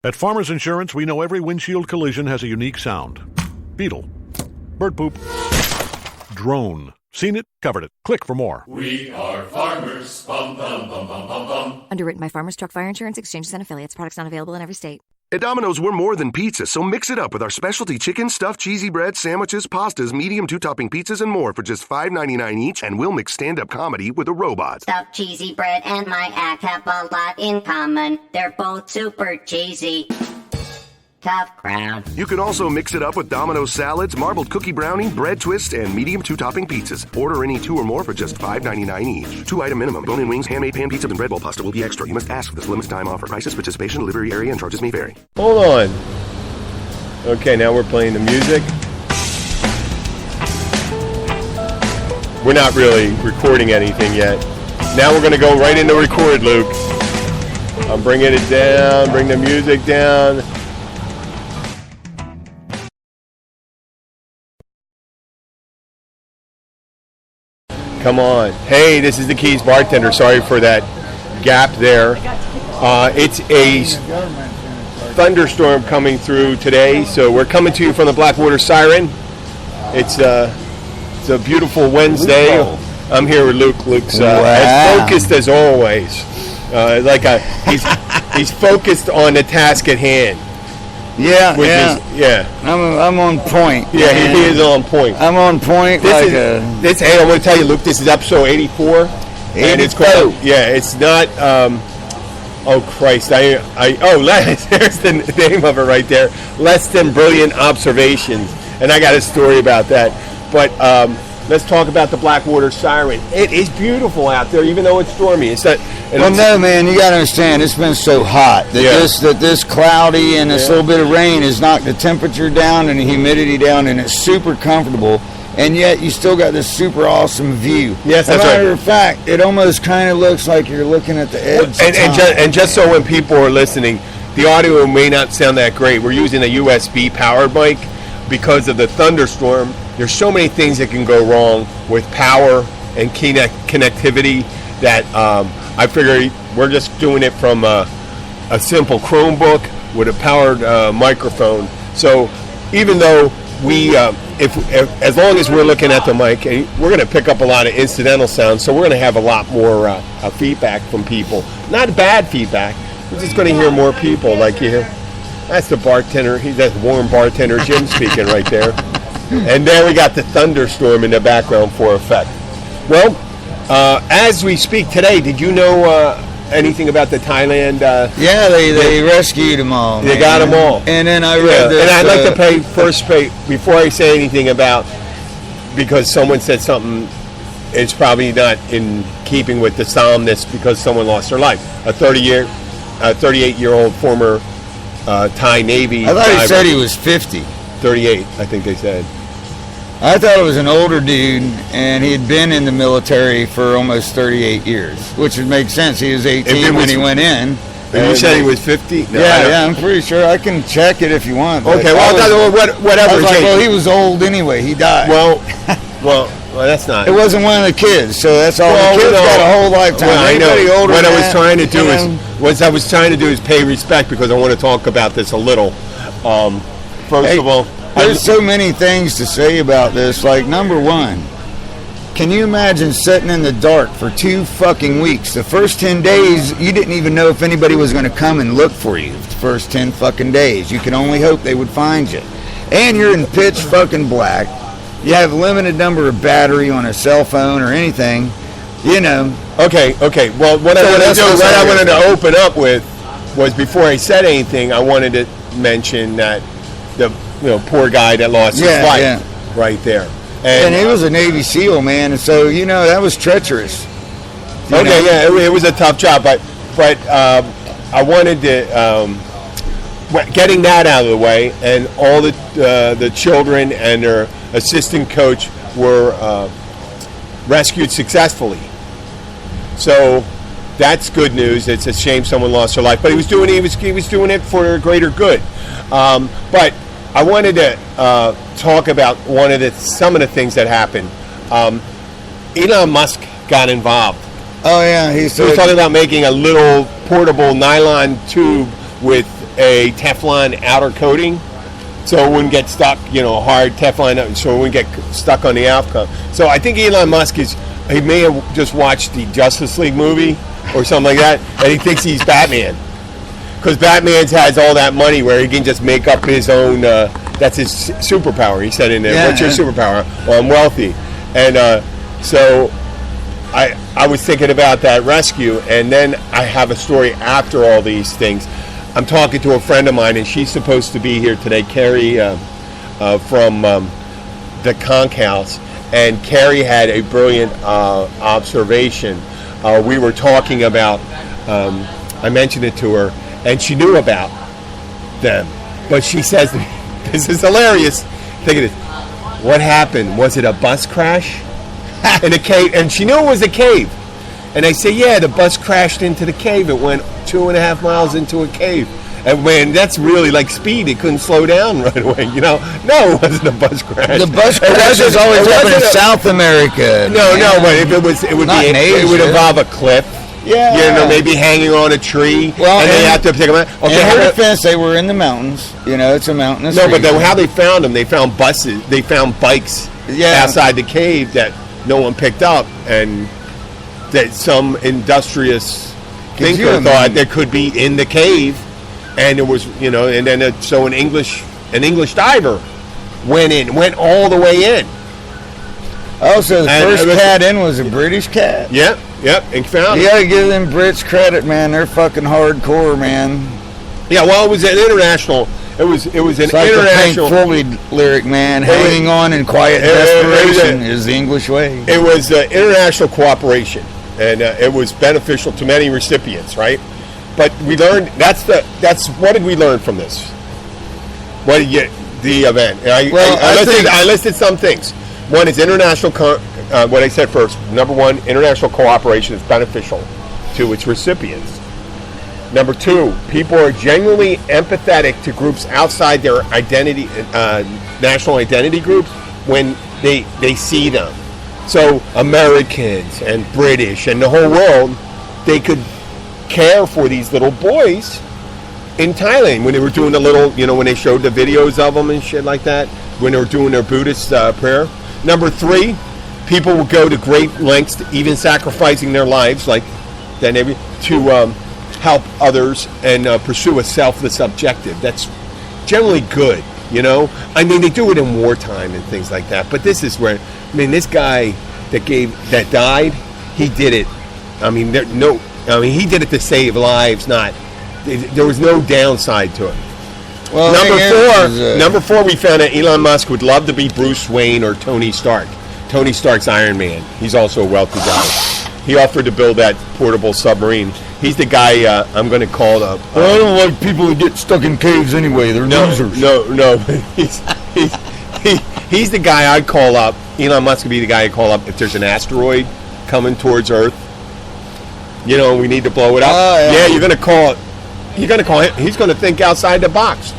At Farmers Insurance, we know every windshield collision has a unique sound. Beetle. Bird poop. Drone. Seen it, covered it. Click for more. We are farmers. Bum, bum, bum, bum, bum, bum. Underwritten by Farmers Truck Fire Insurance Exchanges and Affiliates. Products not available in every state. At Domino's, we're more than pizza, so mix it up with our specialty chicken, stuffed cheesy bread, sandwiches, pastas, medium two-topping pizzas, and more for just $5.99 each, and we'll mix stand-up comedy with a robot. Stuffed cheesy bread and my act have a lot in common. They're both super cheesy. Tough crowd. You can also mix it up with Domino's salads, marbled cookie brownie, bread twist, and medium two-topping pizzas. Order any two or more for just $5.99 each. 2-item minimum. Bone-in wings, handmade pan pizza, and bread bowl pasta will be extra. You must ask for this limited time offer. Prices, participation, delivery area, and charges may vary. Hold on. Okay, now we're playing the music. We're not really recording anything yet. Now we're going to go right into record, Luke. I'm bringing it down, bring the music down. Come on. Hey, this is the Keys bartender. Sorry for that gap there. It's a thunderstorm coming through today, so we're coming to you from the Blackwater Siren. It's a beautiful Wednesday. I'm here with Luke. Luke's as focused as always. He's focused on the task at hand. I'm on point. Yeah, he is on point. I'm on point. Hey, I'm going to tell you, Luke, this is episode 84. And it's called, it's not, oh Christ, there's the name of it right there. Less Than Brilliant Observations. And I got a story about that. But let's talk about the Blackwater Siren. It is beautiful out there, even though it's stormy. No, man, you got to understand, it's been so hot that this cloudy and this little bit of rain has knocked the temperature down and the humidity down, and it's super comfortable. And yet you still got this super awesome view. Yes, as that's a matter right. of fact, it almost kind of looks like you're looking at the edge. And just so when people are listening, the audio may not sound that great. We're using a USB powered mic because of the thunderstorm. There's so many things that can go wrong with power and connectivity that I figure we're just doing it from a simple Chromebook with a powered microphone. So even though we, as long as we're looking at the mic, we're going to pick up a lot of incidental sounds, so we're going to have a lot more feedback from people. Not bad feedback. We're just going to hear more people like you hear. That's the bartender. That's warm bartender Jim speaking right there. And there we got the thunderstorm in the background for effect. Well, as we speak today, did you know anything about the Thailand? They rescued them all. They got them all. And then I read this. And I'd like to pay before I say anything about, because someone said something, it's probably not in keeping with the solemnness because someone lost their life. A 38-year-old former Thai Navy I thought diver. he said he was 50. 38, I think they said. I thought it was an older dude, and he had been in the military for almost 38 years, which would make sense. He was 18 when he went in. You said he was 50? No, I'm pretty sure. I can check it if you want. Okay, whatever. I was like, well, he was old anyway. He died. Well, that's not. It wasn't one of the kids, so that's all. The kids got a whole lifetime. Well, I know. Older What I was that, trying to do is pay respect, because I want to talk about this a little. First of all, there's so many things to say about this. Like, number one, can you imagine sitting in the dark for 2 fucking weeks? The first 10 days, you didn't even know if anybody was going to come and look for you. The first 10 fucking days. You could only hope they would find you. And you're in pitch fucking black. You have a limited number of battery on a cell phone or anything. You know. Okay. Well, what I wanted to open up with was, before I said anything, I wanted to mention that the poor guy that lost his life right there. And he was a Navy SEAL, man, and so, that was treacherous. It was a tough job, but I wanted to, getting that out of the way, and all the children and their assistant coach were rescued successfully. So that's good news. It's a shame someone lost their life, but he was doing it for greater good. But I wanted to talk about some of the things that happened. Elon Musk got involved. Oh yeah, he was talking about making a little portable nylon tube with a Teflon outer coating, so it wouldn't get stuck, hard Teflon, so it wouldn't get stuck on the outcome. So I think Elon Musk he may have just watched the Justice League movie or something like that, and he thinks he's Batman. Because Batman has all that money where he can just make up his own, that's his superpower. He said in there, what's your superpower? Well, I'm wealthy. And so I was thinking about that rescue, and then I have a story after all these things. I'm talking to a friend of mine, and she's supposed to be here today, Carrie from the Conch House. And Carrie had a brilliant observation. We were talking about, I mentioned it to her, and she knew about them. But she says, this is hilarious. Think of this. What happened? Was it a bus crash in a cave? And she knew it was a cave. And I say, yeah, the bus crashed into the cave. It went 2.5 miles into a cave. And man, that's really like speed. It couldn't slow down right away. No, it wasn't a bus crash. The bus crashes always happen in South America. No, but if it was, it would Not be. in Asia. It would involve a cliff. Yeah. Maybe hanging on a tree. Well, and they have to take them out. Okay, in her defense, they were in the mountains. It's a mountainous No, but region. how they found them? They found buses. They found bikes outside the cave that no one picked up, and that some industrious thinker thought there could be in the cave. And it was, and then so an English diver went all the way in. Oh, so the first cat in was a British cat? Yep, and found You it. gotta give them Brits credit, man. They're fucking hardcore, man. Yeah, well, it was an international. It was an It's like international. the Pink Floyd lyric, man. Hanging on in quiet desperation is the English way. It was international cooperation, and it was beneficial to many recipients, right? But we learned that's what did we learn from this? What did the event? I listed some things. One is international. What I said first. Number one, international cooperation is beneficial to its recipients. Number two, people are genuinely empathetic to groups outside their identity, national identity groups, when they see them. So Americans and British and the whole world, they could care for these little boys in Thailand when they were doing the little, when they showed the videos of them and shit like that, when they were doing their Buddhist prayer. Number three, people will go to great lengths, to even sacrificing their lives, to help others and pursue a selfless objective. That's generally good, I mean, they do it in wartime and things like that. But this is where, this guy that died, he did it. He did it to save lives. There was no downside to it. Well, number four, we found that Elon Musk would love to be Bruce Wayne or Tony Stark. Tony Stark's Iron Man. He's also a wealthy guy. He offered to build that portable submarine. He's the guy I'm going to call the. I don't like people who get stuck in caves anyway. They're losers. No. He's the guy I'd call up. Elon Musk would be the guy I'd call up if there's an asteroid coming towards Earth. We need to blow it up. Yeah, you're going to call it. You're going to call him. He's going to think outside the box.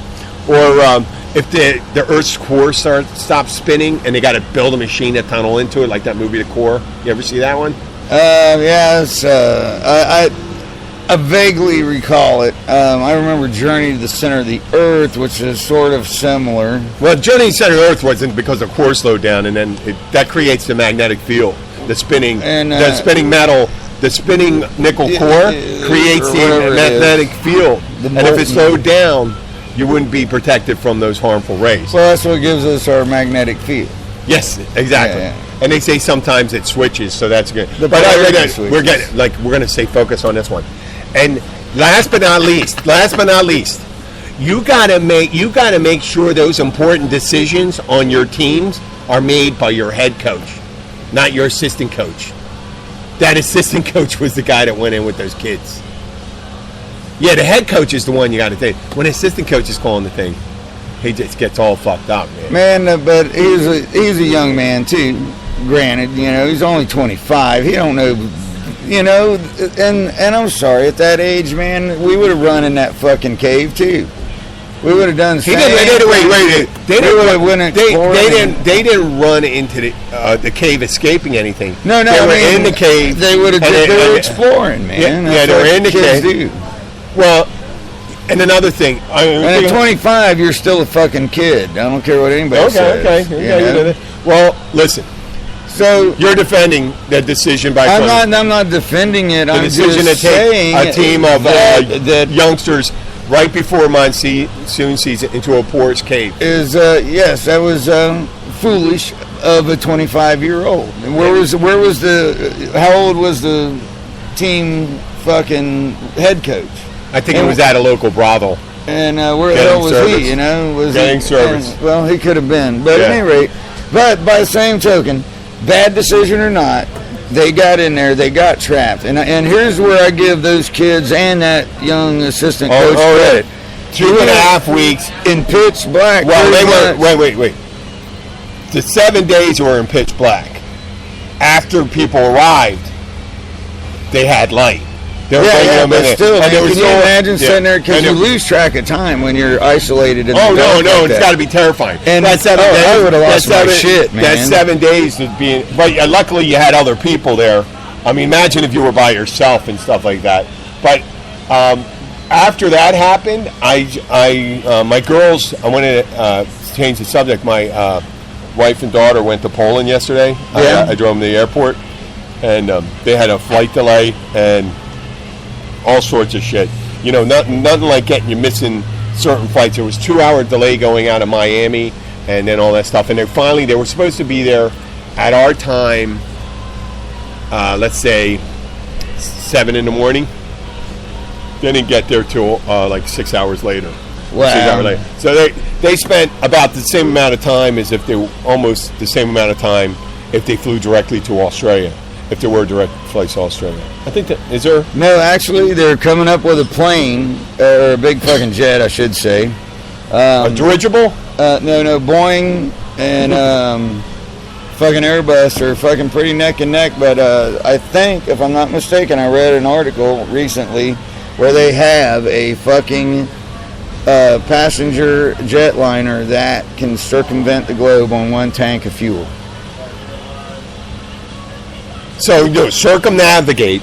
Or if the Earth's core stops spinning and they got to build a machine to tunnel into it, like that movie, The Core. You ever see that one? Yes. I vaguely recall it. I remember Journey to the Center of the Earth, which is sort of similar. Well, Journey to the Center of the Earth wasn't because the core slowed down, and then that creates the magnetic field, the spinning metal. The spinning nickel core creates the magnetic field. And if it slowed down, you wouldn't be protected from those harmful rays. Well, that's what gives us our magnetic field. Yes, exactly. Yeah. And they say sometimes it switches, so that's good. But we're going to stay focused on this one. And last but not least, you got to make sure those important decisions on your teams are made by your head coach, not your assistant coach. That assistant coach was the guy that went in with those kids. Yeah, the head coach is the one you got to think. When the assistant coach is calling the thing, he just gets all fucked up, man. But he's a young man too. Granted, he's only 25. He don't know, And I'm sorry, at that age, man, we would have run in that fucking cave too. We would have done the same. They didn't run into the cave escaping anything. No. They were in the cave. They would have. They were exploring, man. Yeah, they were in the cave. Do. Well, And another thing, And at 25, you're still a fucking kid. I don't care what anybody says. Okay. Well, listen. So You're defending the decision by I'm not defending it. the I'm decision just to take saying a team of that youngsters right before monsoon season into a porous cave. is yes, that was foolish of a 25-year-old. And where was the? How old was the team fucking head coach? I think it was at a local brothel. And where the Getting hell was service. he? You know, was Getting he, service. Well, he could have been, but at Yeah. any rate. But by the same token, bad decision or not, they got in there, they got trapped, and here's where I give those kids and that young assistant coach credit. 2.5 weeks. In pitch black. Well, they pretty were. much. Wait. The 7 days were in pitch black. After people arrived, they had light. They were bringing Yeah, them in but there. still, And man, there was can you imagine yeah. sitting there, because And you there- lose track of time when you're isolated in the Oh dark no, like it's that. got to be terrifying. And that 7 days, I would have that lost my 7 shit, man. That 7 days of being, but luckily you had other people there. I mean, imagine if you were by yourself and stuff like that. But after that happened, my girls, I wanted to change the subject. My wife and daughter went to Poland yesterday. Yeah. I drove them to the airport, and they had a flight delay and all sorts of shit. You know, nothing like getting you missing certain flights. There was 2-hour delay going out of Miami, and then all that stuff. And they were supposed to be there at our time. Let's say 7 in the morning. They didn't get there till like 6 hours later. Wow. 6 hours later. So they spent about the same amount of time as if they were almost the same amount of time if they flew directly to Australia. If there were direct flights to Australia, I think that is there. No, actually, they're coming up with a plane, or a big fucking jet, I should say. A dirigible? No, Boeing and fucking Airbus are fucking pretty neck and neck. But I think, if I'm not mistaken, I read an article recently where they have a fucking passenger jetliner that can circumvent the globe on one tank of fuel. So circumvent is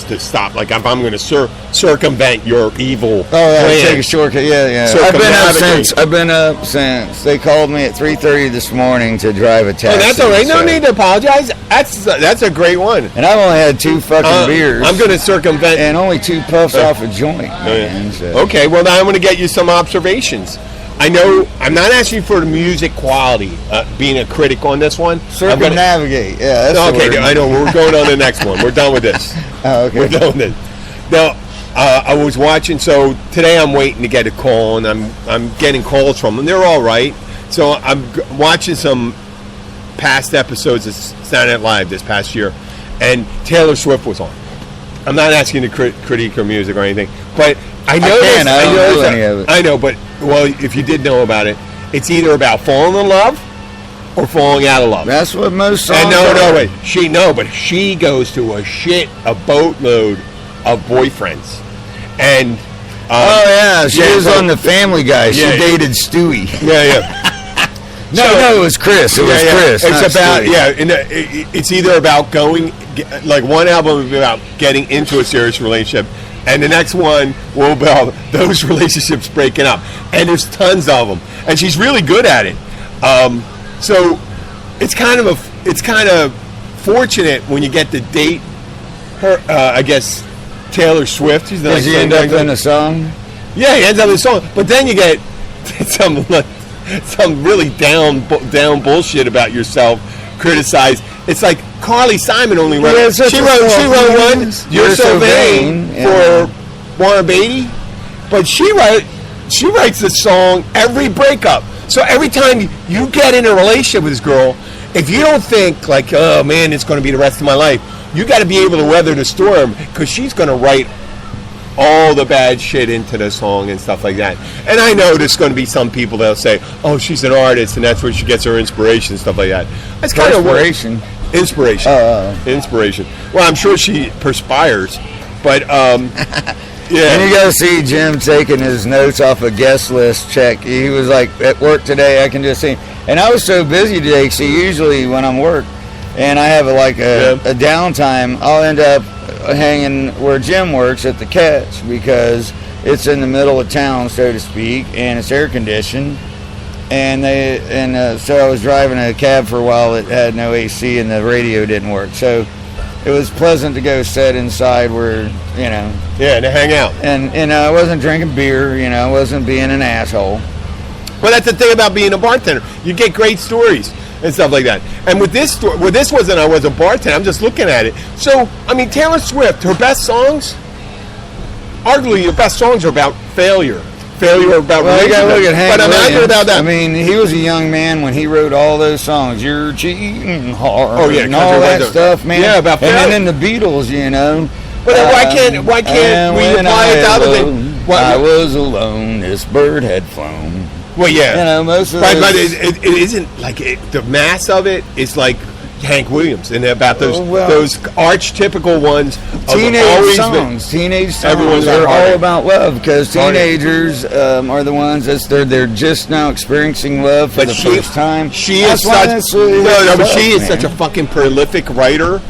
to stop. Like if I'm going to circumvent your evil plan. Take a shortcut. Yeah. I've been up since. They called me at 3:30 this morning to drive a taxi. Oh, that's all right. No so- need to apologize. That's a great one. And I've only had 2 fucking beers. I'm going to circumvent. and only 2 puffs off a joint. Man, so. Okay, well now I'm going to get you some observations. I know I'm not asking for the music quality, being a critic on this one. Circumnavigate. Yeah, that's the Okay, word. I know. We're going on to the next one. We're done with this. Oh, okay. We're done with this. Now, I was watching. So today I'm waiting to get a call, and I'm getting calls from them. They're all right. So I'm watching some past episodes of Saturday Night Live this past year, and Taylor Swift was on. I'm not asking to critique her music or anything, but I know I don't know any of it. I know, but well, if you did know about it, it's either about falling in love or falling out of love. That's what most songs And are. but she goes to a boatload of boyfriends, and Oh, yeah, she was so- on the Family Guy. She Yeah. dated Stewie. yeah. No, it was Chris. It was Chris. It's not about Stewie. it's either about like one album will be about getting into a serious relationship, and the next one will be about those relationships breaking up. And there's tons of them, and she's really good at it. So it's kind of fortunate when you get to date her. I guess Taylor Swift. She's Does he end up in a song? Yeah, he ends up in a song, but then you get some really down bullshit about yourself criticized. It's like Carly Simon only wrote. Yeah, it's she wrote one. You're so vain yeah. for Warren Beatty, but she writes the song every breakup. So every time you get in a relationship with this girl, if you don't think like, oh man, it's going to be the rest of my life, you got to be able to weather the storm, because she's going to write all the bad shit into the song and stuff like that. And I know there's going to be some people that'll say, oh, she's an artist and that's where she gets her inspiration and stuff like that. That's kind of Inspiration. Inspiration. Inspiration. Well, I'm sure she perspires, but yeah. And you got to see Jim taking his notes off a guest list check. He was like, at work today, I can just see. And I was so busy today, because usually when I'm work and I have a downtime, I'll end up hanging where Jim works at the Catch because it's in the middle of town, so to speak, and it's air conditioned. And so I was driving a cab for a while that had no AC and the radio didn't work. So it was pleasant to go sit inside where, you know. Yeah, to hang out. And I wasn't drinking beer, you know, I wasn't being an asshole. Well, that's the thing about being a bartender. You get great stories and stuff like that. And with this story, well, this wasn't I was a bartender. I'm just looking at it. So, I mean, Taylor Swift, her best songs, arguably her best songs are about failure. Failure about well, you gotta look at Hank But I'm not Williams. about that. I mean, he was a young man when he wrote all those songs. You're cheating hard. Oh, yeah, and all that Country stuff, man. Yeah, about and failure. then in the Beatles, you know. But then why can't we apply it to other things? I was alone. This bird had flown. Well, yeah. You know, most of but those. it isn't like the mass of it is like Hank Williams and about those archetypical ones. Teenage songs. Everyone's are heartache. all about love because teenagers are the ones they're just now experiencing love for the first time. She is such a fucking prolific writer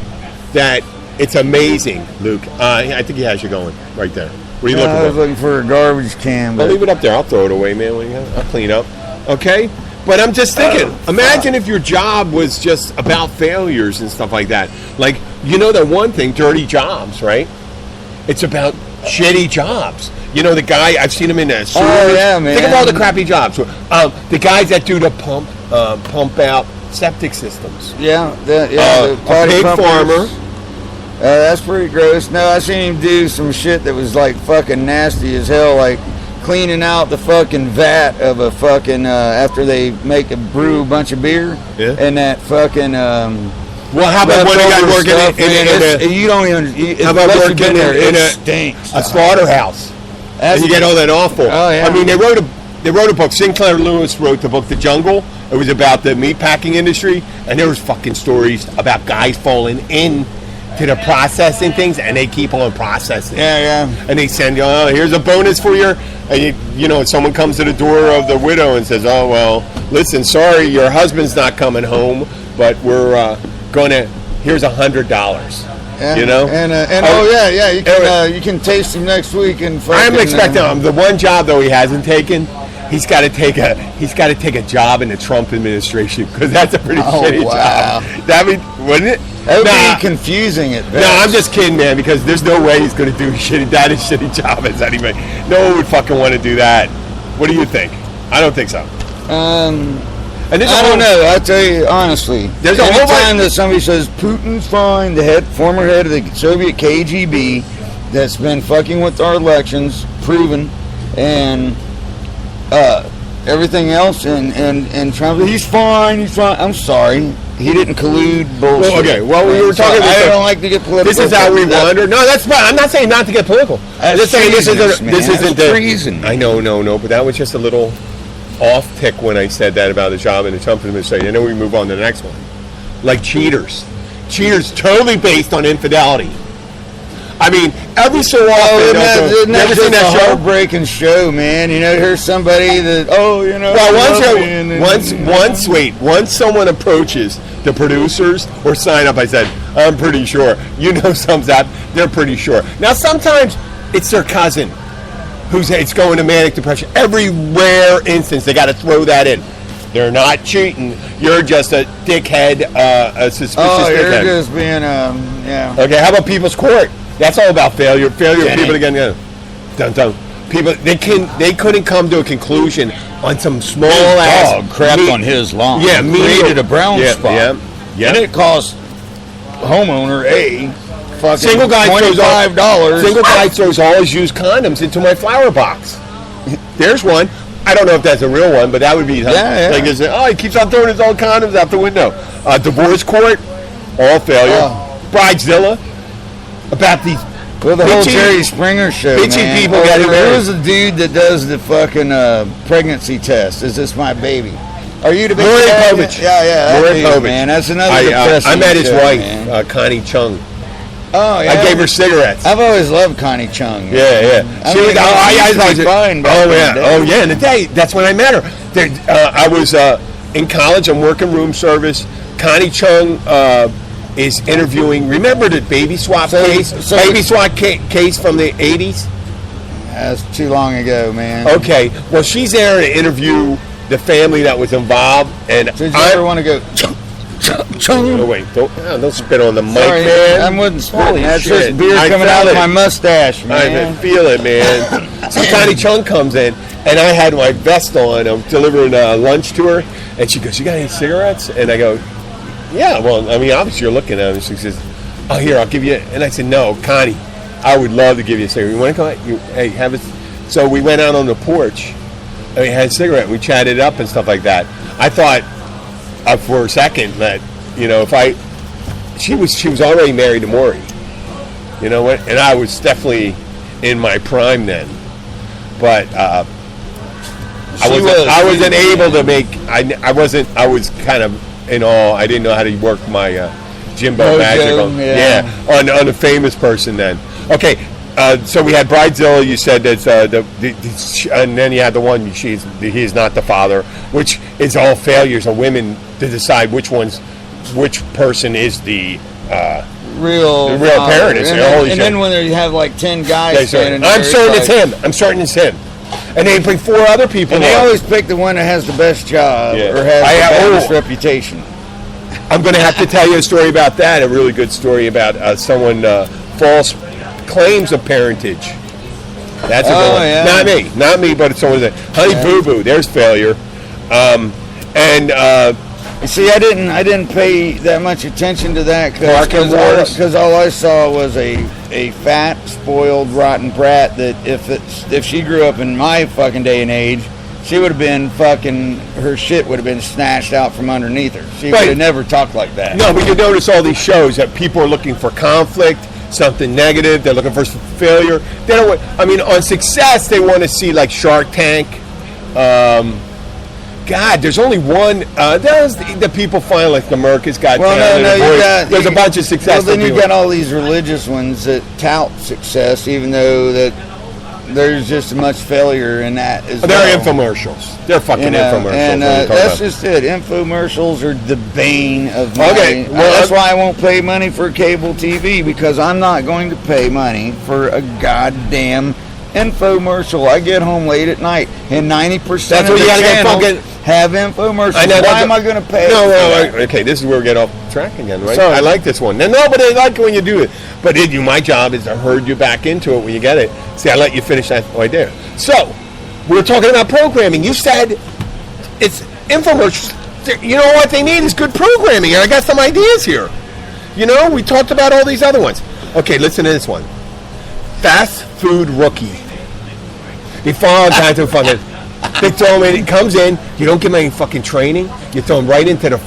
that it's amazing, Luke. I think he has you going right there. What are you looking I for? was looking for a garbage can. I'll But leave it up there. I'll throw it away, man. I'll clean up. Okay? But I'm just thinking, imagine if your job was just about failures and stuff like that. Like, you know that one thing, dirty jobs, right? It's about shitty jobs. You know the guy, I've seen him in that sewers. Oh, yeah, man. Think of all the crappy jobs. The guys that do the pump out septic systems. the A potty pig pumpers. farmer. That's pretty gross. No, I seen him do some shit that was like fucking nasty as hell, like cleaning out the fucking vat of a fucking after they brew a bunch of beer. Yeah. And that fucking Well, how about when they got working in you don't even. how about unless you've working been there, in it a stinks. a slaughterhouse? And you get all that awful. Oh, yeah. I mean, they wrote a book. Sinclair Lewis wrote the book The Jungle. It was about the meatpacking industry, and there was fucking stories about guys falling in to the processing things, and they keep on processing. Yeah. And they send you, oh, here's a bonus for you. And you know, someone comes to the door of the widow and says, oh, well, listen, sorry, your husband's not coming home, but we're here's $100. Yeah. You know? You can taste him next week and I'm expecting the one job though he hasn't taken. He's got to take a job in the Trump administration because that's a pretty shitty job. That wouldn't it? That would be confusing at best. No, I'm just kidding, man. Because there's no way he's going to do a shitty job as anybody. No one would fucking want to do that. What do you think? I don't think so. And I don't know. I tell you honestly, There's a whole anytime that somebody says Putin's fine, the former head of the Soviet KGB, that's been fucking with our elections, proven, and everything else, and Trump, he's fine. I'm sorry, he didn't collude bullshit. Well, okay. Well, we were talking. I don't like to get political. This is how we wonder. No, that's fine. I'm not saying not to get political. I'm just saying this isn't treason. I know, but that was just a little off tick when I said that about the job in the Trump administration. And then we move on to the next one. Like cheaters totally based on infidelity. I mean, every so often, isn't you ever that seen just that a show? heartbreaking show, man? You know, here's somebody that, once someone approaches the producers or sign up, I said, I'm pretty sure. You know, sums up, they're pretty sure. Now, sometimes it's their cousin it's going to manic depression. Every rare instance, they got to throw that in. They're not cheating. You're just a dickhead, a suspicious dickhead. You're just being, yeah. Okay, how about People's Court? That's all about failure. Failure of people again. Dun. People, they couldn't come to a conclusion on some small ass dog crapped on his lawn. Yeah, created a brown spot. Yeah. And it cost homeowner fucking Single guy $25. Single guy throws all his used condoms into my flower box. There's one. I don't know if that's a real one, but that would be. Yeah. Like, he keeps on throwing his old condoms out the window. Divorce court, all failure. Bridezilla, about these. Well, the whole Jerry Springer show, bitchy man. people getting married. Who's the dude that does the fucking pregnancy test? Is this my baby? Are you the baby? Maury Povich. Yeah. Maury Povich. Man, that's another depressing I met his show, wife, Connie Chung. Oh, yeah. I gave her cigarettes. I've always loved Connie Chung. Man. Yeah. She was fine. Oh, yeah. In the day, that's when I met her. I was in college. I'm working room service. Connie Chung is interviewing. Remember the baby swap case? Baby swap case from the 80s? That's too long ago, man. Okay. Well, she's there to interview the family that was involved. And So did you ever want to go... Oh, wait. Don't spit on the mic, Sorry, man. I wasn't spitting. Holy That's shit. just beer I coming felt out of it. my mustache, I man. can feel it, man. So Connie Chung comes in, and I had my vest on. I'm delivering lunch to her, and she goes, "You got any cigarettes?" And I go, "Yeah." Well, I mean, obviously you're looking at me. She says, "Oh, here, I'll give you." And I said, "No, Connie, I would love to give you a cigarette. You want to come out? Hey, have it." So we went out on the porch, and we had a cigarette. And we chatted up and stuff like that. I thought for a second that, you know, she was already married to Maury. You know what? And I was definitely in my prime then. But I wasn't able to make. I was kind of in awe. I didn't know how to work my Jimbo magic on the famous person then. Okay, so we had Bridezilla. You said that's and then you had the one. He's not the father, which is all failures of women to decide which person is the real parent. And then when you have like 10 guys standing there, I'm certain it's him. And they bring 4 other people. And they always pick the one that has the best job or has the best reputation. I'm going to have to tell you a story about that. A really good story about someone false claims of parentage. That's a good one. Yeah. Not me, but it's someone that Honey Boo Boo. There's failure. You see, I didn't pay that much attention to that because all I saw was a fat, spoiled, rotten brat that if she grew up in my fucking day and age, she would have been her shit would have been snatched out from underneath her. She would have never talked like that. No, but you notice all these shows that people are looking for conflict, something negative. They're looking for failure. They don't. On success, they want to see like Shark Tank. God, there's only one. There's the people find like America's Got Talent. There's a bunch of successful Well, then you've people. got all these religious ones that tout success, even though that there's just as much failure in that as They're infomercials. They're fucking infomercials. And that's just it. Infomercials are the bane of my... Okay, that's why I won't pay money for cable TV, because I'm not going to pay money for a goddamn infomercial. I get home late at night, and 90% of the channels have infomercials. Why am I going to pay? Okay, this is where we get off track again, right? Sorry. I like this one. No, but I like it when you do it. But my job is to herd you back into it when you get it. See, I let you finish that right there. So, we were talking about programming. You said it's infomercials. You know what they need is good programming, and I got some ideas here. You know, we talked about all these other ones. Okay, listen to this one. Fast Food Rookie. They follow a guy to fucking... They throw him in. He comes in. You don't give him any fucking training. You throw him right into the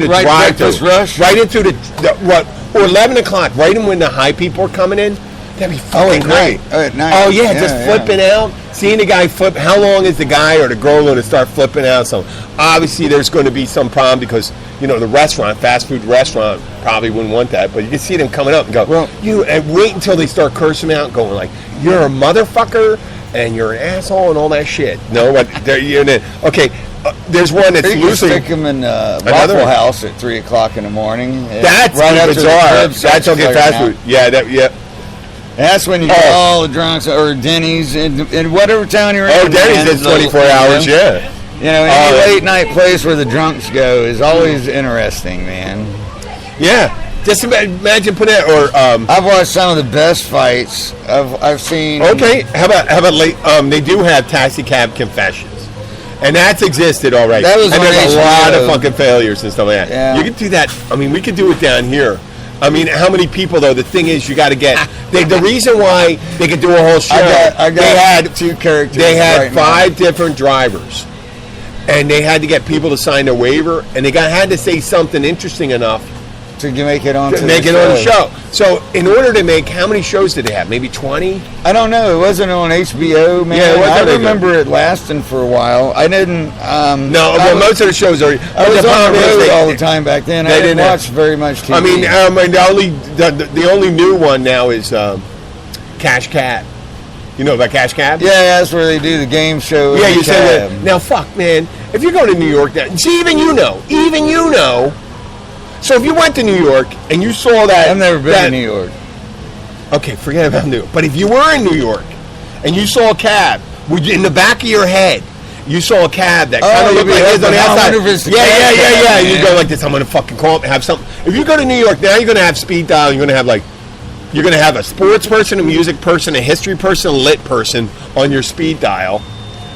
drive-thru. Rush. Right into or 11 o'clock. Right in when the high people are coming in. That'd be fucking great. At night. Oh yeah, just flipping out. Seeing the guy flip. How long is the guy or the girl going to start flipping out? So obviously there's going to be some problem because the restaurant, fast food restaurant, probably wouldn't want that. But you can see them coming up and go. And wait until they start cursing out, and going like, "You're a motherfucker." And you're an asshole and all that shit. No, but okay. There's one that's you loosely. Stick them in Waffle House at 3 o'clock in the morning. That's right after bizarre. That's okay. Fast food. Yeah. That's when you get all the drunks or Denny's in whatever town you're in. Oh, Denny's is 24 hours. Yeah. Any late night place where the drunks go is always interesting, man. Yeah. Just imagine putting it, or I've watched some of the best fights I've seen. Okay, how about late? They do have taxi cab confessions, and that's existed already. That was and there's a lot of HBO. fucking failures and stuff like that. Yeah. You could do that. We could do it down here. How many people though? The thing is, you got to get. The reason why they could do a whole show. They had 2 characters. They had 5 different drivers, and they had to get people to sign a waiver, and they had to say something interesting enough to make it on on the show. So in order to make, how many shows did they have? Maybe 20? I don't know. It wasn't on HBO, man. Yeah, it wasn't I remember it lasting for a while. I didn't. Most of the shows are. I was on the road all the time back then. I didn't watch very much TV. The only new one now is Cash Cab. You know about Cash Cab? Yeah, that's where they do the game show. Yeah, you said that. Now, fuck, man. If you go to New York, now, see, even you know. So if you went to New York and you saw that, I've never been to New York. Okay, forget about New York. But if you were in New York and you saw a cab, would you, in the back of your head, you saw a cab that kind of looked like his on the outside? Yeah. You go like this. I'm gonna fucking call it and have something. If you go to New York now, you're gonna have speed dial. You're gonna have a sports person, a music person, a history person, a lit person on your speed dial,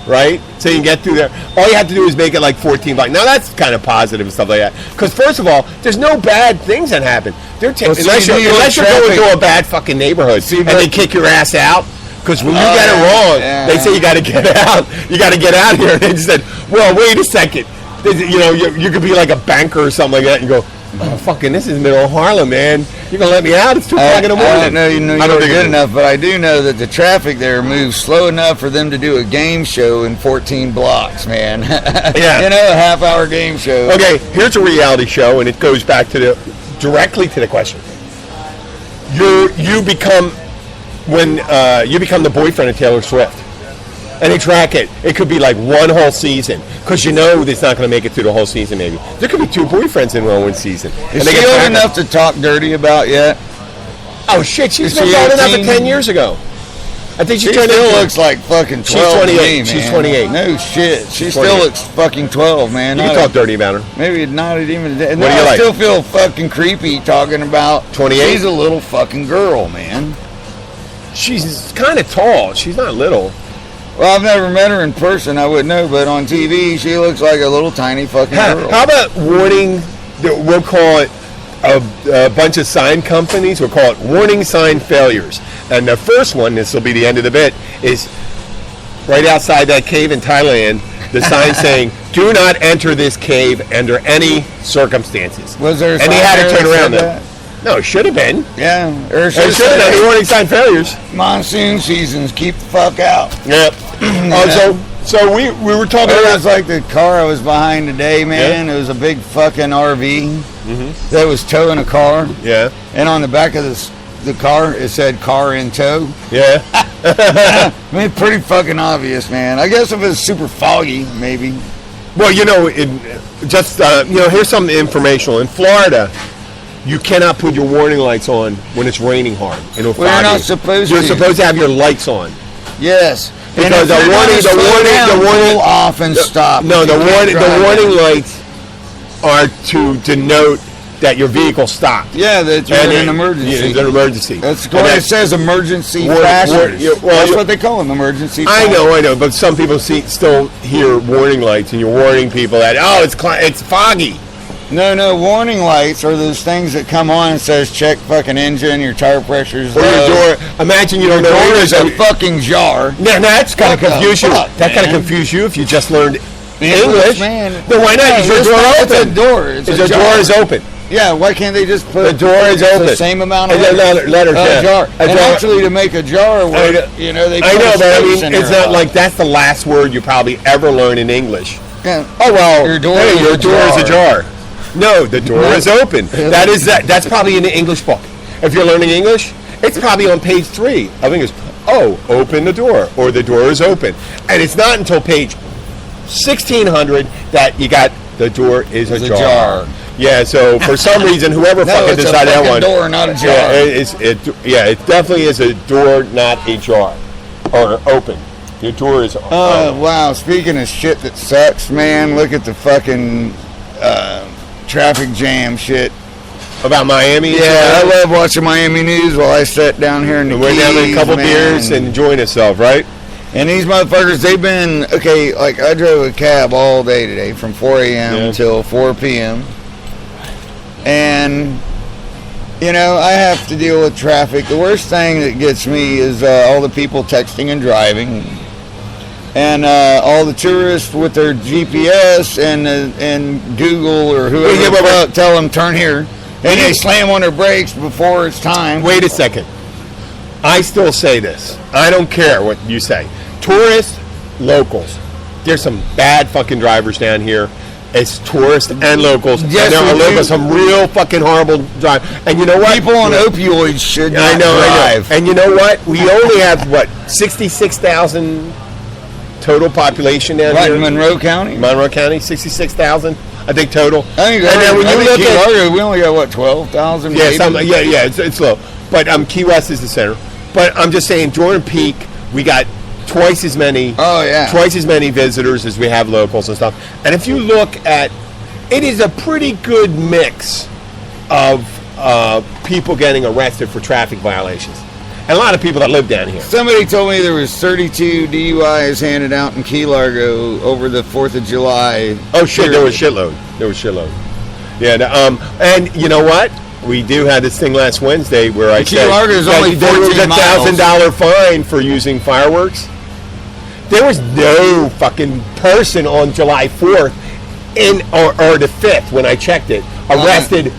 right? So you can get through there. All you have to do is make it like 14 blocks. Now that's kind of positive and stuff like that. Because first of all, there's no bad things that happen. Unless you're going to a bad fucking neighborhood and they kick your ass out. Because when you get it wrong, they say you got to get out. You got to get out of here. And they just said, well, wait a second. You know, you could be like a banker or something like that. And you go, oh, fucking, this is middle of Harlem, man. You're going to let me out? It's 2 o'clock in the morning. I don't know you were good enough, but I do know that the traffic there moves slow enough for them to do a game show in 14 blocks, man. Yeah. You know, a half-hour game show. Okay, here's a reality show, and it goes back to directly to the question. You become the boyfriend of Taylor Swift, and they track it. It could be like one whole season, because you know it's not going to make it through the whole season. Maybe there could be 2 boyfriends in one season. Is she old enough to talk dirty about yet? Oh shit, she's been old enough 10 years ago. I think she still looks like fucking 12. She's 28. Man. She's 28. No shit. She still looks fucking 12, man. You can talk dirty about her. Maybe not even. What do you like? I still feel fucking creepy talking about 28. She's a little fucking girl, man. She's kind of tall. She's not little. Well, I've never met her in person. I wouldn't know, but on TV, she looks like a little tiny fucking girl. How about warning? We'll call it a bunch of sign companies. We'll call it warning sign failures. And the first one, this will be the end of the bit, is right outside that cave in Thailand. The sign saying, "Do not enter this cave under any circumstances." Was there? And he had to turn around then. No, it should have been. Yeah, or it should have been. The warning sign failures. Monsoon seasons, keep the fuck out. Yep. So we were talking about. It was like the car I was behind today, man. Yeah. It was a big fucking RV that was towing a car. Yeah. And on the back of the car, it said "car in tow." Yeah. I mean, pretty fucking obvious, man. I guess if it was super foggy, maybe. Well, you know, here's some informational. In Florida, you cannot put your warning lights on when it's raining hard. You're not supposed to. You're supposed to have your lights on. Yes. Because the warning off and stop. No, the warning lights are to denote that your vehicle stopped. Yeah, that you're in an emergency. It's an emergency. That's why it says emergency flashers. That's what they call them, emergency flashers. I know, but some people still hear warning lights, and you're warning people that, it's foggy. No, warning lights are those things that come on and says check fucking engine, your tire pressure's low. Or your door. Imagine you don't know your door is a fucking jar. No, that's kind of confuse you. That kind of confuse you if you just learned English. Man. No, why not? Is your door open? The door is open. Yeah, why can't they just put the door is open? The same amount of letters, jar. Actually, to make a jar, they put it's not like that's the last word you probably ever learn in English. Yeah. Oh well, your door is a jar. No, the door is open. That's probably in the English book. If you're learning English, it's probably on page 3 of English. Oh, open the door, or the door is open. And it's not until page 1600 that you got the door is a jar. Yeah, so for some reason, whoever fucking decided that one. Door, not a jar. It definitely is a door, not a jar, or open. Your door is. Oh wow! Speaking of shit that sucks, man, look at the fucking traffic jam shit. About Miami? Yeah, I love watching Miami news while I sit down here in the We're down with a couple beers and enjoying ourselves, right? And these motherfuckers, they've been, like I drove a cab all day today from 4 a.m. until 4 p.m. And, I have to deal with traffic. The worst thing that gets me is all the people texting and driving. And all the tourists with their GPS and Google or whoever tell them turn here, and they slam on their brakes before it's time. Wait a second. I still say this. I don't care what you say. Tourists, locals. There's some bad fucking drivers down here. It's tourists and locals. Yes, and there are some real fucking horrible drivers. And you know what? People on opioids should not drive. And you know what? We only have 66,000 total population down here. Monroe County? Monroe County, 66,000. I think total. I think, and then when you look Key at Largo, we only got what, 12,000? yeah, it's low. But Key West is the center. But I'm just saying, Jordan Peak, we got twice as many. Oh yeah. Twice as many visitors as we have locals and stuff. And if you look at, it is a pretty good mix of people getting arrested for traffic violations. And a lot of people that live down here. Somebody told me there was 32 DUIs handed out in Key Largo over the 4th of July. Oh shit, there was shitload. Yeah, and you know what? We do have this thing last Wednesday where I Key said Largo is only there was 14 miles. $1,000 fine for using fireworks. There was no fucking person on July 4th or the 5th when I checked it arrested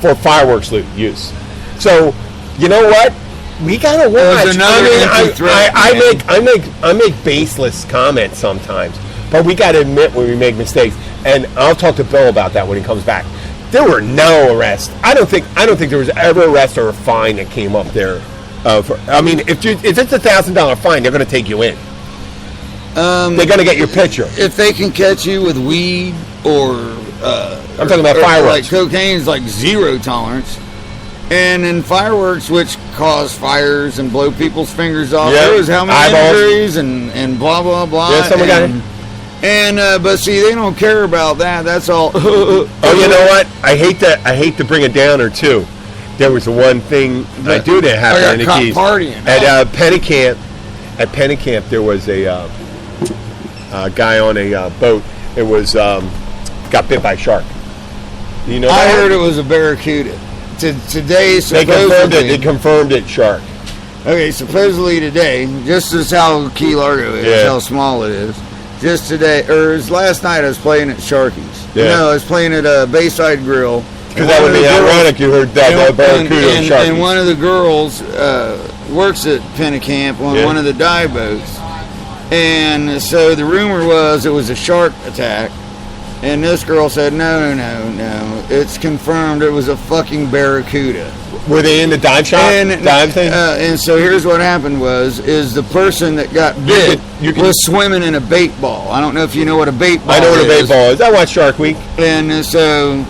for fireworks use. So, you know what? We gotta watch. I make baseless comments sometimes, but we gotta admit when we make mistakes. And I'll talk to Bill about that when he comes back. There were no arrests. I don't think there was ever an arrest or a fine that came up there. If it's $1,000 fine, they're gonna take you in. They're gonna get your picture. If they can catch you with weed or I'm talking about fireworks. Like cocaine's like zero tolerance. And in fireworks, which cause fires and blow people's fingers off, there was how many injuries and blah blah blah. Yeah, someone got it. And but see, they don't care about that. That's all. Oh, you know what? I hate to bring it down or two. There was one thing that happened in the Keys. Partying. At Pennicamp. At Pennicamp, there was a guy on a boat. It was got bit by a shark. You know, I heard it was a barracuda. Today, supposedly they confirmed it shark. Okay, supposedly today, just as how Key Largo is, how small it is. Just today, or last night, I was playing at Sharky's. Yeah. No, I was playing at Bayside Grill. Because that would be ironic. You heard that barracuda and Sharky's. And one of the girls works at Pennicamp on one of the dive boats. And so the rumor was it was a shark attack. And this girl said, no, it's confirmed it was a fucking barracuda. Were they in the dive shop? Dive thing? And so here's what happened is the person that got bit was swimming in a bait ball. I don't know if you know what a bait ball is. I know what a bait ball is. I watch Shark Week. And so...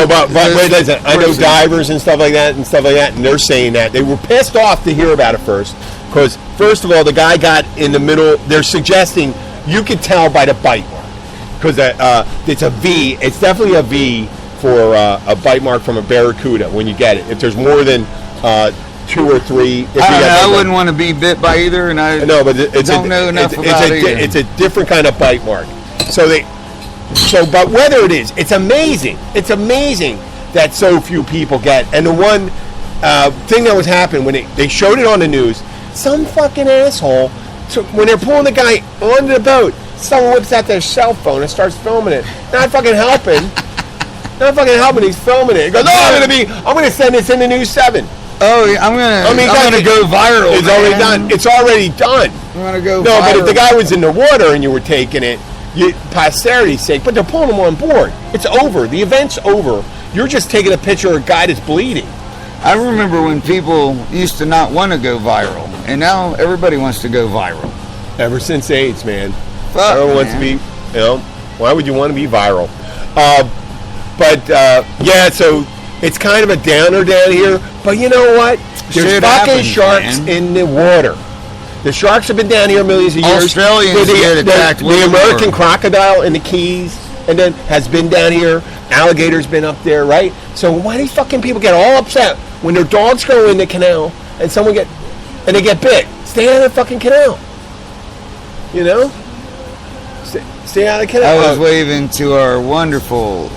but wait, listen. I know divers and stuff like that, and they're saying that. They were pissed off to hear about it first. Because, first of all, the guy got in the middle. They're suggesting you could tell by the bite mark. Because it's a V. It's definitely a V for a bite mark from a barracuda when you get it. If there's more than 2 or 3. I wouldn't want to be bit by either, and I don't know enough about it. It's a different kind of bite mark. But whether it is, it's amazing. It's amazing that so few people get. And the one thing that was happening when they showed it on the news, some fucking asshole, when they're pulling the guy onto the boat, someone whips out their cell phone and starts filming it. Not fucking helping. He's filming it. He goes, I'm gonna send this in the News 7. Oh, yeah, I'm gonna go viral. It's already done. It's already done. I'm gonna go viral. No, but if the guy was in the water and you were taking it, posterity's sake, but they're pulling him on board. It's over. The event's over. You're just taking a picture of a guy that's bleeding. I remember when people used to not want to go viral, and now everybody wants to go viral. Ever since AIDS, man. Everyone wants to be, why would you want to be viral? So it's kind of a downer down here, but you know what? There's fucking sharks in the water. The sharks have been down here millions of years. Australians get attacked. The American crocodile in the Keys, and then has been down here. Alligator's been up there, right? So why do these fucking people get all upset when their dogs go in the canal and they get bit? Stay out of the fucking canal. You know? Stay out of the canal. I was waving to our wonderful.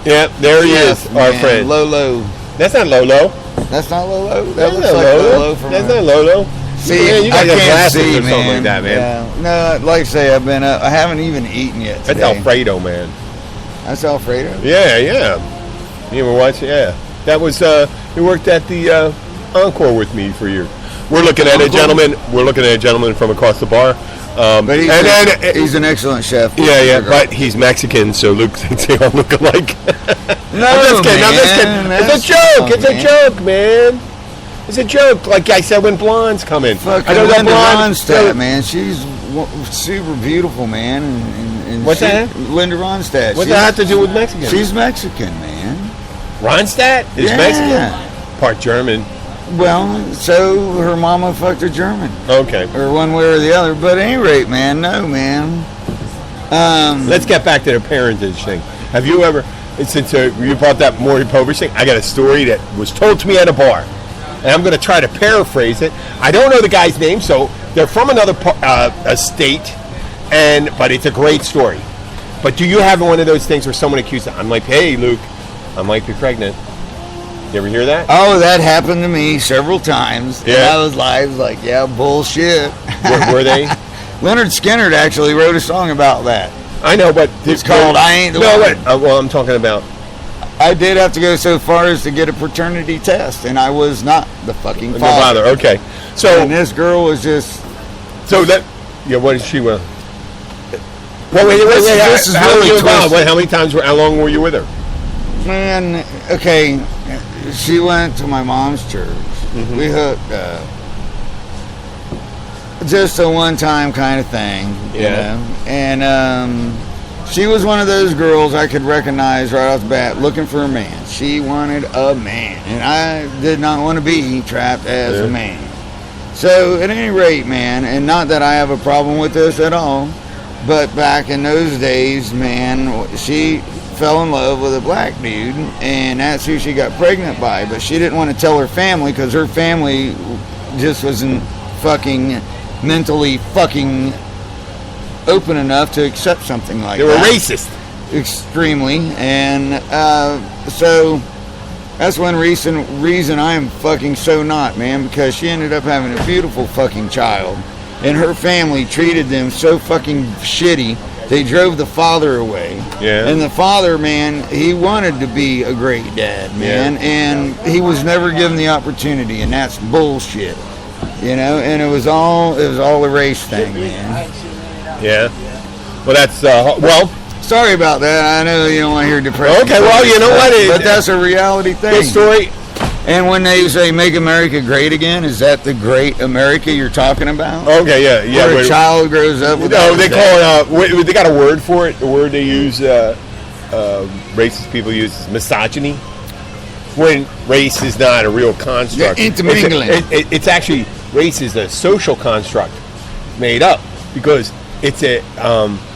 Yeah, there he is, our friend. Lolo. That's not Lolo. That's not Lolo? That looks like Lolo from That's not Lolo. See, man, you got I can't glasses see, or something like that, man. Yeah. No, like I say, I've been up. I haven't even eaten yet today. That's Alfredo, man. That's Alfredo? Yeah. You ever watch it? Yeah. That was, he worked at the Encore with me for years. We're looking at a gentleman from across the bar. But he's an excellent chef. Yeah, but he's Mexican, so Luke thinks they all look alike. No, I'm just kidding. It's a joke. It's a joke, man. It's a joke. Like I said when blondes come in. I know that blonde stuff, man. She's super beautiful, man. And What's that? Linda Ronstadt. What does that have to do with Mexican? She's Mexican, man. Ronstadt is Yeah. Mexican? Part German. Well, so her mama fucked a German. Okay. Or one way or the other. But at any rate, man, no, man. Let's get back to the parentage thing. Have you ever, since you brought that Maury Povich thing, I got a story that was told to me at a bar. And I'm going to try to paraphrase it. I don't know the guy's name, so they're from another state, but it's a great story. But do you have one of those things where someone accused you? I'm like, hey, Luke, I might be pregnant. You ever hear that? Oh, that happened to me several times. Yeah. And I was like, yeah, bullshit. Were they? Leonard Skinner actually wrote a song about that. I know, but It's called I Ain't the No, One. wait. Well, I'm talking about. I did have to go so far as to get a paternity test, and I was not the fucking No father. bother. Okay. So And this girl was just... that. Yeah. What did she? Well, wait. This is how really were you involved? twisted. Wait, how many times? How long were you with her? Man, okay, she went to my mom's church. Mm-hmm. We hooked up. Just a one-time kind of thing, you Yeah. know? And she was one of those girls I could recognize right off the bat looking for a man. She wanted a man, and I did not want to be trapped as a man. So, at any rate, man, and not that I have a problem with this at all, but back in those days, man, she fell in love with a black dude, and that's who she got pregnant by. But she didn't want to tell her family because her family just wasn't fucking mentally fucking open enough to accept something like They that. were racist. Extremely. And so that's one reason I am fucking so not, man, because she ended up having a beautiful fucking child, and her family treated them so fucking shitty. They drove the father away. Yeah. And the father, man, he wanted to be a great dad, man. Yeah. And he was never given the opportunity, and that's bullshit. You know, and it was all a race thing, man. Yeah. Well, that's well. Sorry about that. I know you don't want to hear depression. Okay, well, you know what? But that's a reality thing. Good story. And when they say "Make America Great Again," is that the great America you're talking about? Okay, yeah. Where a wait. child grows up with... No, they call it. They got a word for it. The word they use, racist people use, is misogyny. When race is not a real construct. Yeah, intermingling. It's actually, race is a social construct made up because it's a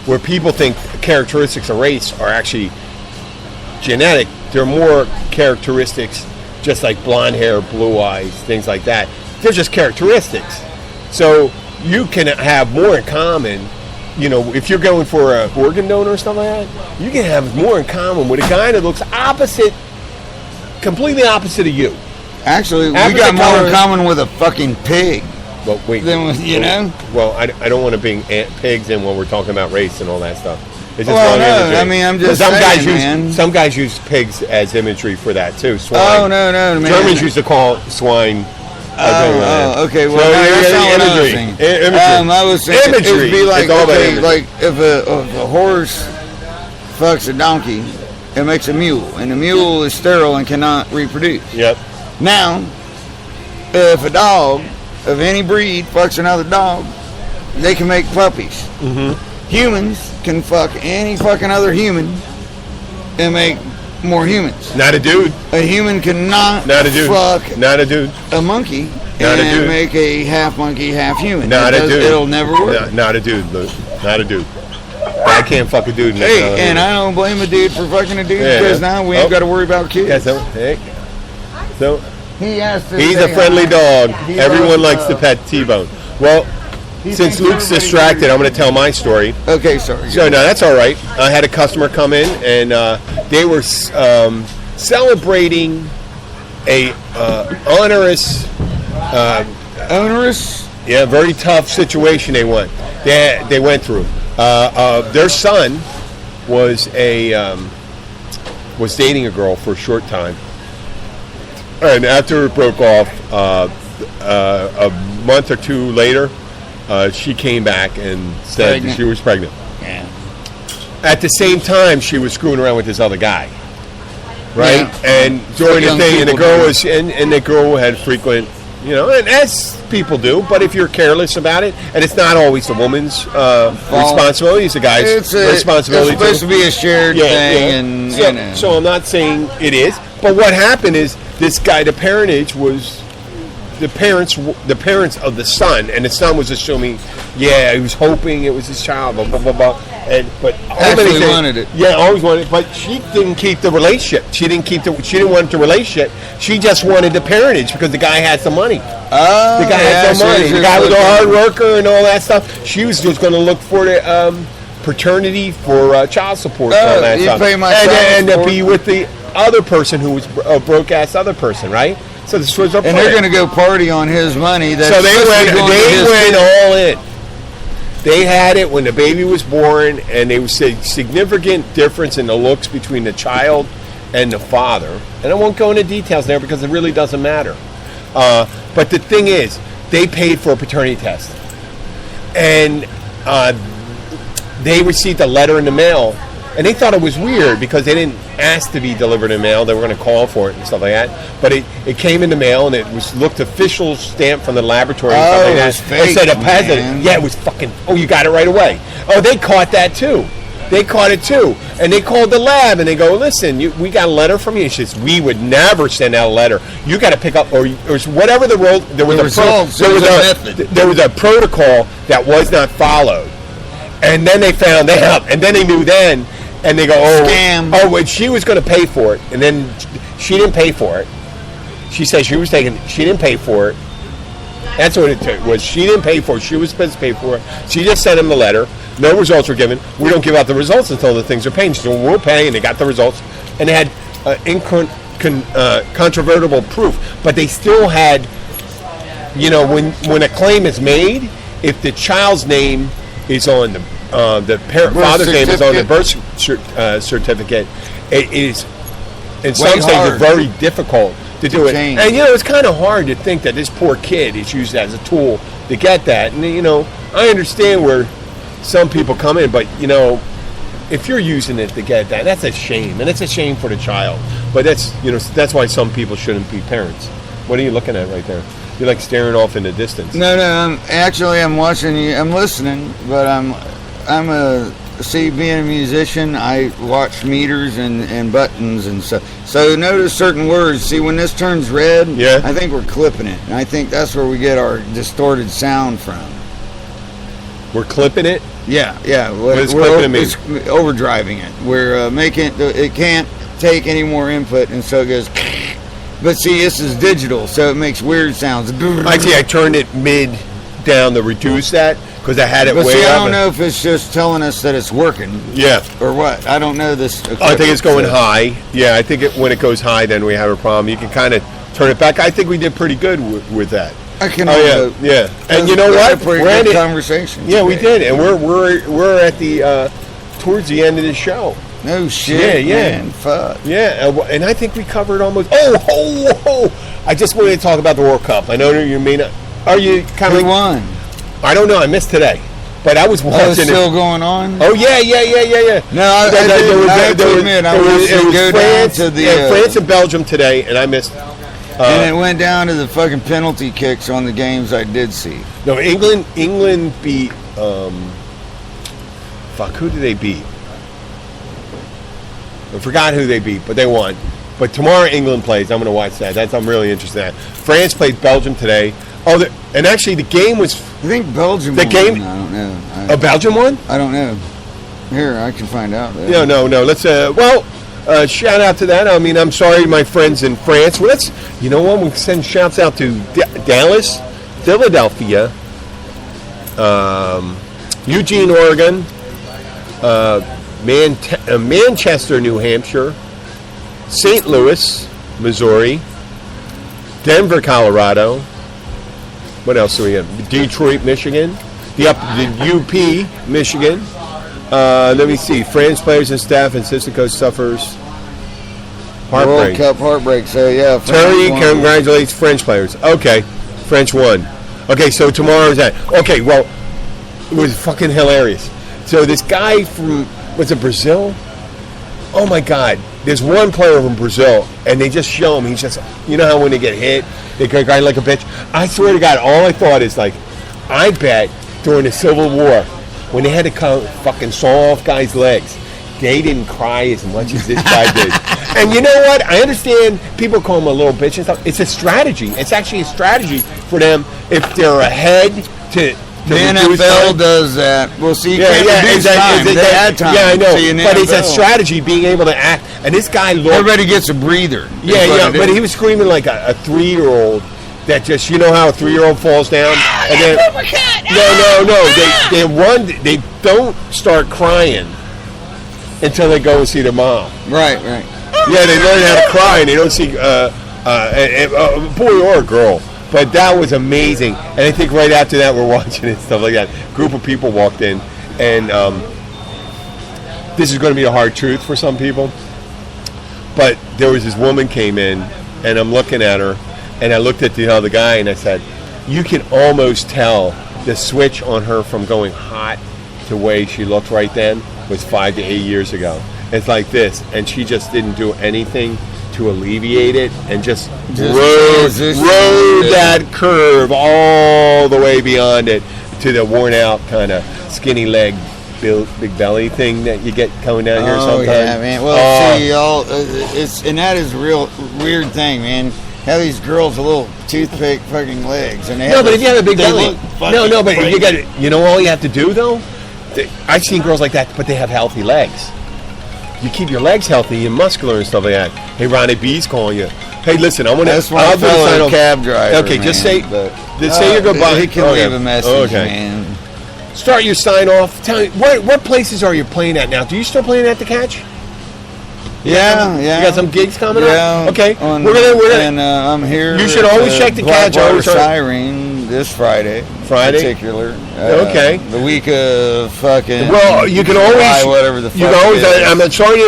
where people think characteristics of race are actually genetic. They're more characteristics, just like blonde hair, blue eyes, things like that. They're just characteristics. So you can have more in common. You know, if you're going for an organ donor or something like that, you can have more in common with a guy that looks completely opposite of you. Actually, we After got the more color- in common with a fucking pig But wait, than with, you know? Well, I don't want to bring pigs in when we're talking about race and all that stuff. It's just Well, wrong no, imagery. I mean, I'm just some saying, guys man. Some guys use pigs as imagery for that too. Swine. Oh, no, man. Germans used to call swine. Oh, okay. Well, So, no, that's yeah, not what I was imagery. saying. Imagery. I was saying it Imagery. would be like, It's all about okay, imagery. like if a horse fucks a donkey, it makes a mule, and the mule is sterile and cannot reproduce. Yep. Now, if a dog of any breed fucks another dog, they can make puppies. Mm-hmm. Humans can fuck any fucking other human and make more humans. Not a dude. A human cannot Not a dude. fuck Not a dude. a monkey Not a and dude. make a half monkey, half human. Not a dude. It'll never work. Not a dude, Luke. Not a dude. I can't fuck a dude. And Hey, that's not a and dude. I don't blame a dude for fucking a dude Yeah. because now we ain't Oh. got to worry about kids. Yeah, so He has to he's say a friendly hi. dog. He Everyone loves, likes to pet T-Bone. Well, since thinks Luke's everybody distracted, should- I'm going to tell my story. Okay, sorry. So no, that's all right. I had a customer come in, and they were celebrating a onerous, Onerous? yeah, very tough situation they went through. Their son was was dating a girl for a short time, and after it broke off, a month or two later, she came back and said Pregnant. she was pregnant. Yeah. At the same time, she was screwing around with this other guy, right? Yeah. And during the Young thing, and the people girl do. was, and the girl had frequent and as people do. But if you're careless about it, and it's not always the woman's responsibility, it's the guy's responsibility. It's supposed to be a shared thing, and so I'm not saying it is. But what happened is this guy, the parentage was the parents of the son, and the son was assuming, he was hoping it was his child, blah blah blah blah. But actually wanted it. Yeah, always wanted it. But she didn't keep the relationship. She didn't want the relationship. She just wanted the parentage because the guy had some money. Oh, the guy had some money. The guy was a hard worker and all that stuff. She was just going to look for the paternity for child support and all that stuff, and to be with the other person who was a broke ass other person, right? So this was and they're going to go party on his money. So they went all in. They had it when the baby was born, and there was a significant difference in the looks between the child and the father. And I won't go into details there because it really doesn't matter. But the thing is, they paid for a paternity test. And they received a letter in the mail. And they thought it was weird because they didn't ask to be delivered in the mail. They were going to call for it and stuff like that. But it came in the mail, and it looked official, stamped from the laboratory. And stuff like that. It was fake, it said a positive. Yeah, it was fucking. Oh, you got it right away. Oh, they caught that too. And they called the lab, and they go, listen, we got a letter from you. She says, we would never send out a letter. You got to pick up, or whatever the role. There was a protocol that was not followed. And then they found out, and then they knew then. And they go, scam. And she was going to pay for it, and then she didn't pay for it. She said she didn't pay for it. That's what it was. She didn't pay for it. She was supposed to pay for it. She just sent him the letter. No results were given. We don't give out the results until the things are paid. So we'll pay, and they got the results. And they had incontrovertible proof. But they still had, when a claim is made, if the child's name is on the father's name is on the birth certificate, it is in some states very difficult to do it. And it's kind of hard to think that this poor kid is used as a tool to get that. And I understand where some people come in, but if you're using it to get that, that's a shame, and it's a shame for the child. But that's why some people shouldn't be parents. What are you looking at right there? You're like staring off in the distance. No, I'm watching you. I'm listening, but being a musician, I watch meters and buttons and stuff. So notice certain words. See, when this turns red, I think we're clipping it. And I think that's where we get our distorted sound from. We're clipping it? Yeah. What does clipping mean? It's overdriving it. We're making it can't take any more input, and so it goes. But see, this is digital, so it makes weird sounds. I turned it mid down to reduce that. Because I had it way up. I don't know if it's just telling us that it's working. Yeah. Or what. I don't know this. I think it's going high. Yeah, I think when it goes high, then we have a problem. You can kind of turn it back. I think we did pretty good with that. I can. Yeah. And you know what? We're at a conversation. Yeah, we did, and we're at the towards the end of the show. No shit. Yeah. Man, fuck. Yeah, and I think we covered almost. Oh! I just wanted to talk about the World Cup. I know you may not. Are you kind of? Who won? I don't know. I missed today, but I was watching. Oh, it's still going on? Oh yeah. No, I have to admit, I was go down to the France and Belgium today, and I missed. And it went down to the fucking penalty kicks on the games I did see. No, England beat. Who did they beat? I forgot who they beat, but they won. But tomorrow England plays. I'm going to watch that. I'm really interested in that. France played Belgium today. Oh, and actually the game was. I think Belgium won. I don't know. Belgium won? I don't know. Here, I can find out. No. Let's. Shout out to that. I mean, I'm sorry, my friends in France. Well, you know what? We can send shouts out to Dallas, Philadelphia, Eugene, Oregon, Manchester, New Hampshire, St. Louis, Missouri, Denver, Colorado. What else do we have? Detroit, Michigan. The UP, Michigan. Let me see. France players and staff and Assistant Coach suffers heartbreak. World Cup heartbreak. So yeah. Terry congratulates French players. Okay, French won. Okay, so tomorrow's that. Okay, well, it was fucking hilarious. So this guy from was it Brazil? oh my God, there's one player from Brazil, and they just show him. He's just, you know how when they get hit, they go like a bitch. I swear to God, all I thought is like, I bet during the Civil War, when they had to fucking saw off guys' legs, they didn't cry as much as this guy did. And you know what? I understand people call him a little bitch and stuff. It's a strategy. It's actually a strategy for them if they're ahead to the NFL does that. Well, see, you can't reduce time. They had time. Yeah, I know. But it's a strategy, being able to act. And this guy looked... Everybody gets a breather. Yeah, but he was screaming like a 3-year-old that just, you know how a 3-year-old falls down? And then, no. They run. They don't start crying until they go and see their mom. Right. Yeah, they learn how to cry, and they don't see a boy or a girl. But that was amazing. And I think right after that, we're watching it and stuff like that. A group of people walked in, and this is going to be a hard truth for some people. But there was this woman came in, and I'm looking at her, and I looked at the other guy, and I said, you can almost tell the switch on her from going hot to the way she looked right then was 5 to 8 years ago. It's like this, and she just didn't do anything to alleviate it, and just rode that curve all the way beyond it to the worn out kind of skinny leg, big belly thing that you get coming down here sometimes. Yeah, man. Well, see, and that is a real weird thing, man. Have these girls with little toothpick fucking legs, and but if you have a big belly, but you got, you know, all you have to do though. I've seen girls like that, but they have healthy legs. You keep your legs healthy and muscular and stuff like that. Hey, Ronnie B's calling you. Hey, listen, I'm gonna. That's my fellow cab driver. Okay, man, just say your goodbye. He can leave a message, man. Start your sign off. Tell me what places are you playing at now? Do you still playing at the Catch? Yeah. You got some gigs coming up? Okay. We're gonna. And I'm here. You should always check the Catch out. Siren this Friday. In particular. Okay. The week of fucking. Well, you can always. Whatever the fuck. You can always. I'm sorry.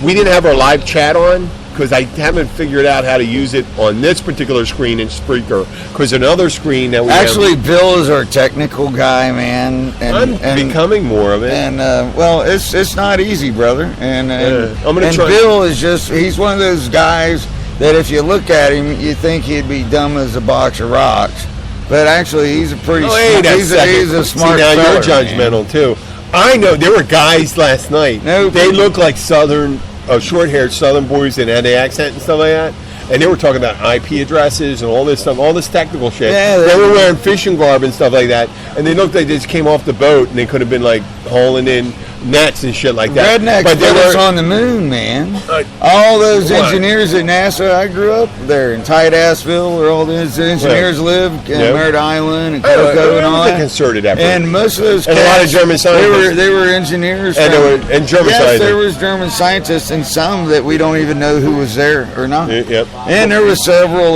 We didn't have our live chat on because I haven't figured out how to use it on this particular screen in Spreaker. Because another screen that we actually Bill is our technical guy, man. I'm becoming more of it. And well, it's not easy, brother. And I'm gonna try. Bill is he's one of those guys that if you look at him, you think he'd be dumb as a box of rocks. But actually, he's a pretty smart. He's a smart. See, now fella, you're judgmental too. I know there were guys last night. They look like Southern. Short-haired Southern boys that had the accent and stuff like that, and they were talking about IP addresses and all this stuff, all this technical shit. Yeah, they were wearing fishing garb and stuff like that, and they looked like they just came off the boat and they could have been like hauling in nets and shit like that. Rednecks put us on the moon, man. All those engineers at NASA, I grew up there in Tight-Assville, where all those engineers live, Merritt Island and Cocoa and all that. Concerted effort. And most of those and a lot of German scientists. They were engineers. And German scientists. Yes, there was German scientists, and some that we don't even know who was there or not. Yep. And there were several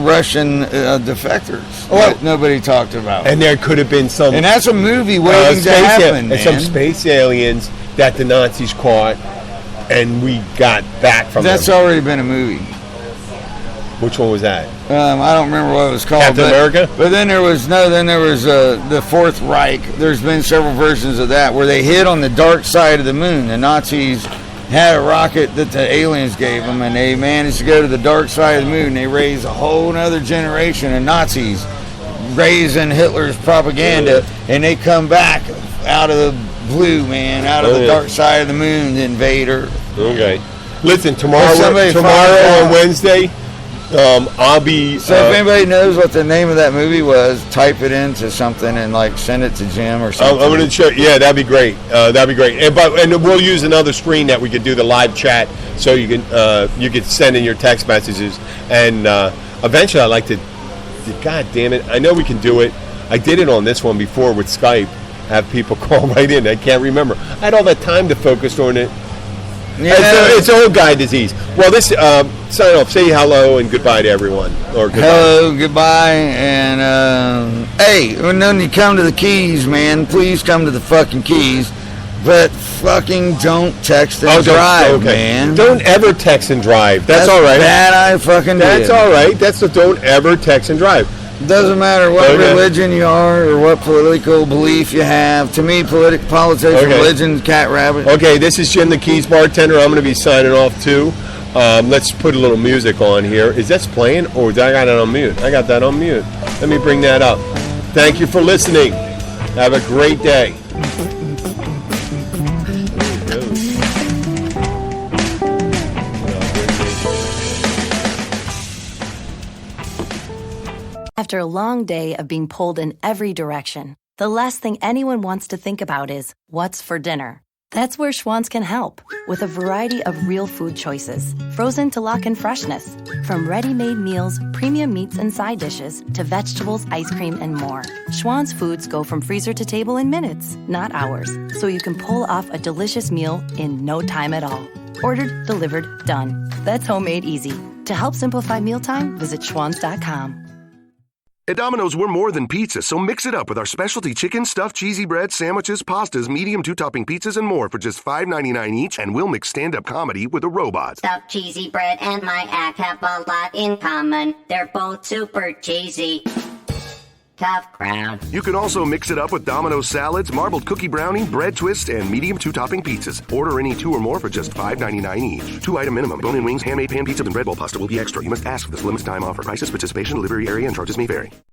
Russian defectors that nobody talked about. And there could have been some. And that's a movie waiting to happen, man. And some space aliens that the Nazis caught, and we got back from That's them. already been a movie. Which one was that? I don't remember what it was called. Captain America? But then there was the Fourth Reich. There's been several versions of that where they hid on the dark side of the moon. The Nazis had a rocket that the aliens gave them, and they managed to go to the dark side of the moon. They raised a whole other generation of Nazis raising Hitler's propaganda, and they come back out of the blue, man, out of the dark side of the moon, the invader. Okay. Listen, tomorrow on Wednesday, I'll be. So if anybody knows what the name of that movie was, type it into something and like send it to Jim or something. I'm going to show. Yeah, that'd be great. That'd be great. And we'll use another screen that we could do the live chat, so you could send in your text messages, and eventually I'd like to. God damn it! I know we can do it. I did it on this one before with Skype. Have people call right in. I can't remember. I had all that time to focus on it. Yeah. It's old guy disease. Well, this sign off. Say hello and goodbye to everyone. Or goodbye. Hello, goodbye, and hey, when you come to the Keys, man, please come to the fucking Keys. But fucking don't text and drive, man. Don't ever text and drive. That's all right. That I fucking did. That's all right. Don't ever text and drive. Doesn't matter what Okay. religion you are or what political belief you have. To me, politics, Okay. religion, cat rabbit. Okay, this is Jim the Keys bartender. I'm going to be signing off too. Let's put a little music on here. Is that playing or I got it on mute? I got that on mute. Let me bring that up. Thank you for listening. Have a great day. After a long day of being pulled in every direction, the last thing anyone wants to think about is what's for dinner. That's where Schwann's can help with a variety of real food choices, frozen to lock in freshness. From ready-made meals, premium meats and side dishes, to vegetables, ice cream, and more. Schwann's foods go from freezer to table in minutes, not hours, so you can pull off a delicious meal in no time at all. Ordered, delivered, done. That's homemade easy. To help simplify mealtime, visit schwans.com. At Domino's, we're more than pizza, so mix it up with our specialty chicken, stuffed cheesy bread, sandwiches, pastas, medium two-topping pizzas, and more for just $5.99 each, and we'll mix stand-up comedy with a robot. Stuffed cheesy bread and my act have a lot in common. They're both super cheesy. Tough crowd. You can also mix it up with Domino's salads, marbled cookie brownie, bread twist, and medium two-topping pizzas. Order any two or more for just $5.99 each. Two-item minimum. Bone-in wings, handmade pan pizza, and bread bowl pasta will be extra. You must ask for this limited time offer. Prices, participation, delivery area, and charges may vary.